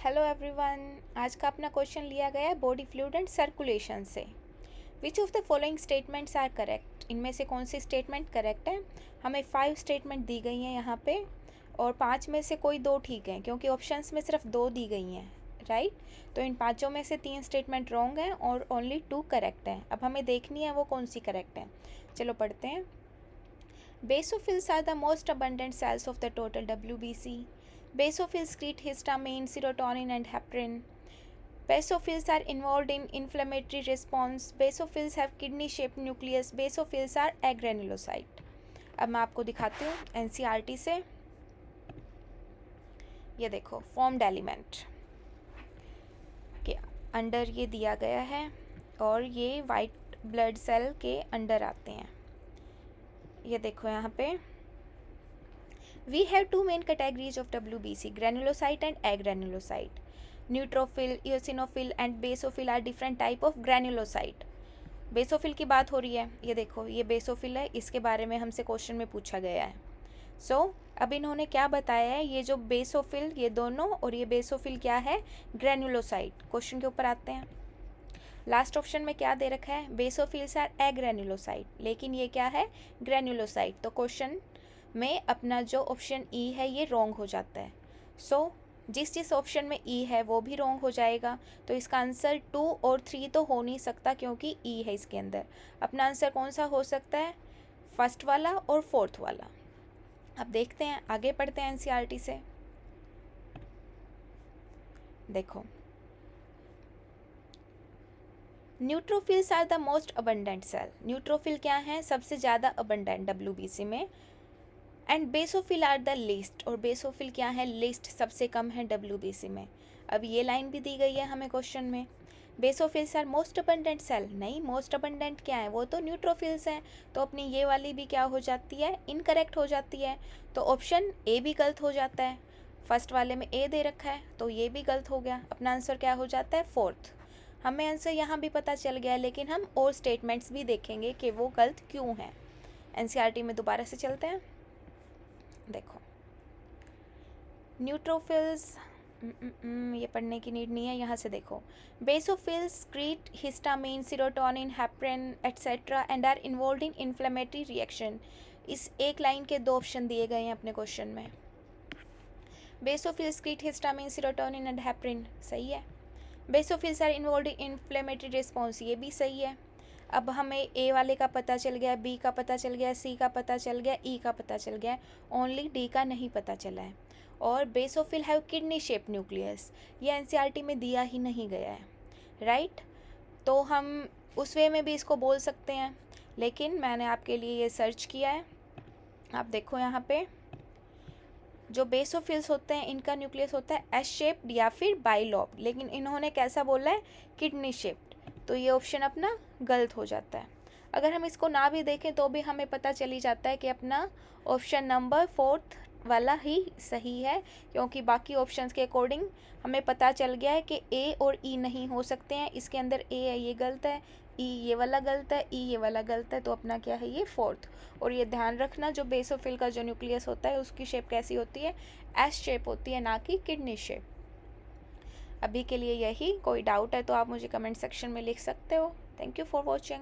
Hello everyone. आज का अपना क्वेश्चन लिया गया है बॉडी फ्लूइड एंड सर्कुलेशन से। Which of the following statements are correct? इनमें से कौन सी स्टेटमेंट करेक्ट है? हमें 5 स्टेटमेंट दी गई हैं यहाँ पे और 5 में से कोई 2 ठीक हैं क्योंकि ऑप्शंस में सिर्फ 2 दी गई हैं, राइट? तो इन पाँचों में से 3 स्टेटमेंट रॉन्ग हैं और ओनली 2 करेक्ट हैं। अब हमें देखनी है वो कौन सी करेक्ट है। चलो पढ़ते हैं। Basophils are the most abundant cells of the total WBC. Basophils secrete histamine, serotonin, and heparin. Basophils are involved in inflammatory response. Basophils have kidney-shaped nucleus. Basophils are agranulocyte. अब मैं आपको दिखाती हूँ NCERT से। ये देखो, formed element के under ये दिया गया है और ये वाइट ब्लड सेल के अंडर आते हैं। ये देखो यहाँ पे we have two main categories of WBC, granulocyte and agranulocyte. Neutrophil, eosinophil and basophil are different type of granulocyte. Basophil की बात हो रही है। ये देखो, ये बेसोफिल है, इसके बारे में हमसे क्वेश्चन में पूछा गया है। अब इन्होंने क्या बताया है, ये जो बेसोफिल ये दोनों और ये बेसोफिल क्या है, ग्रेनुलोसाइट। क्वेश्चन के ऊपर आते हैं। लास्ट ऑप्शन में क्या दे रखा है, बेसोफिल्स आर एग्रेनुलोसाइट, लेकिन ये क्या है, ग्रेनुलोसाइट। तो क्वेश्चन में अपना जो ऑप्शन ई है ये रॉन्ग हो जाता है। जिस ऑप्शन में ई है वो भी रॉन्ग हो जाएगा। तो इसका आंसर 2 और 3 तो हो नहीं सकता क्योंकि ई है इसके अंदर। अपना आंसर कौन सा हो सकता है, फर्स्ट वाला और फोर्थ वाला। अब देखते हैं, आगे पढ़ते हैं NCERT से। देखो, neutrophils are the most abundant cell. Neutrophil क्या है, सबसे ज़्यादा अबंडेंट WBC में। And basophil are the least, और बेसोफिल क्या है, लिस्ट, सबसे कम है WBC में। अब ये लाइन भी दी गई है हमें क्वेश्चन में। Basophils are most abundant cell, नहीं, मोस्ट अबंडेंट क्या है, वो तो न्यूट्रोफिल्स हैं। तो अपनी ये वाली भी क्या हो जाती है, इनकरेक्ट हो जाती है। तो ऑप्शन ए भी गलत हो जाता है। फर्स्ट वाले में ए दे रखा है तो ये भी गलत हो गया। अपना आंसर क्या हो जाता है, फोर्थ। हमें आंसर यहाँ भी पता चल गया है, लेकिन हम और स्टेटमेंट्स भी देखेंगे कि वो गलत क्यों हैं। NCERT में दोबारा से चलते हैं। देखो, न्यूट्रोफिल्स, ये पढ़ने की नीड नहीं है, यहाँ से देखो। Basophils secrete histamine, serotonin, heparin etcetera and are involve in inflammatory reaction. इस एक लाइन के 2 ऑप्शन दिए गए हैं अपने क्वेश्चन में। Basophils secrete histamine, serotonin and heparin, सही है। Basophils are involve in inflammatory response, ये भी सही है। अब हमें ए वाले का पता चल गया, बी का पता चल गया, सी का पता चल गया, ई का पता चल गया, ओनली डी का नहीं पता चला है। और basophil have kidney shape nucleus, ये NCERT में दिया ही नहीं गया है, राइट? तो हम उस वे में भी इसको बोल सकते हैं, लेकिन मैंने आपके लिए ये सर्च किया है। आप देखो यहाँ पे जो बेसोफिल्स होते हैं इनका न्यूक्लियस होता है एस शेप्ड या फिर बाइलॉब, लेकिन इन्होंने कैसा बोला है, किडनी शेप्ड। तो ये ऑप्शन अपना गलत हो जाता है। अगर हम इसको ना भी देखें तो भी हमें पता चल ही जाता है कि अपना ऑप्शन नंबर 4 वाला ही सही है, क्योंकि बाकी ऑप्शंस के अकॉर्डिंग हमें पता चल गया है कि ए और ई नहीं हो सकते हैं। इसके अंदर ए है, ये गलत है, ई ये वाला गलत है, ई ये वाला गलत है, तो अपना क्या है, ये 4th। और ये ध्यान रखना, जो बेसोफिल का जो न्यूक्लियस होता है उसकी शेप कैसी होती है, एस शेप होती है, ना कि किडनी शेप। अभी के लिए यही। कोई डाउट है तो आप मुझे कमेंट सेक्शन में लिख सकते हो। Thank you for watching.